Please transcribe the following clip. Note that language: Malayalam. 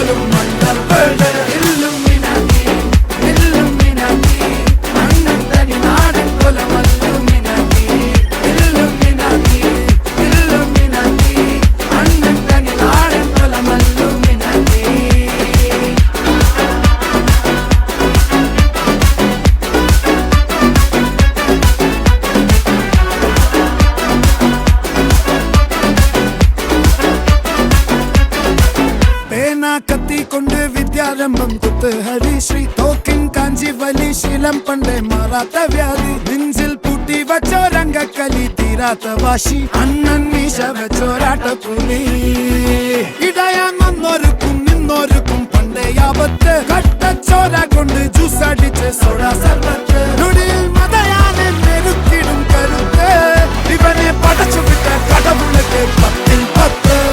പോലും മണ്ടപ്പേട് ഇല്ലുമിനാറ്റി ഇല്ലുമിനാറ്റി അണ്ണൻ തനി നാടൻ കൊലമല്ലുമിനാറ്റി ഇല്ലുമിനാറ്റി ഇല്ലുമിനാറ്റി അണ്ണൻ തനി നാടൻ കൊലമല്ലുമിനാറ്റി. കത്തി കൊണ്ട് വിദ്യാരംഭം കുത്ത് ഹരിശ്രീ തോക്കിൻ കാഞ്ചി വലി ശീലം പണ്ടേ മാറാത്ത വ്യാധി നെഞ്ചിൽ പൂട്ടി വച്ചോരംഗക്കലി തീരാത്ത വാശി അണ്ണൻ മീശ വെച്ചോരാട്ട പുലി ഇടയാൻ വന്നോർക്കും നിന്നോർക്കും പണ്ടേ ആപത്ത് കട്ടച്ചോര കൊണ്ട് ജ്യൂസ് അടിച്ച് സോഡ സർബത്ത്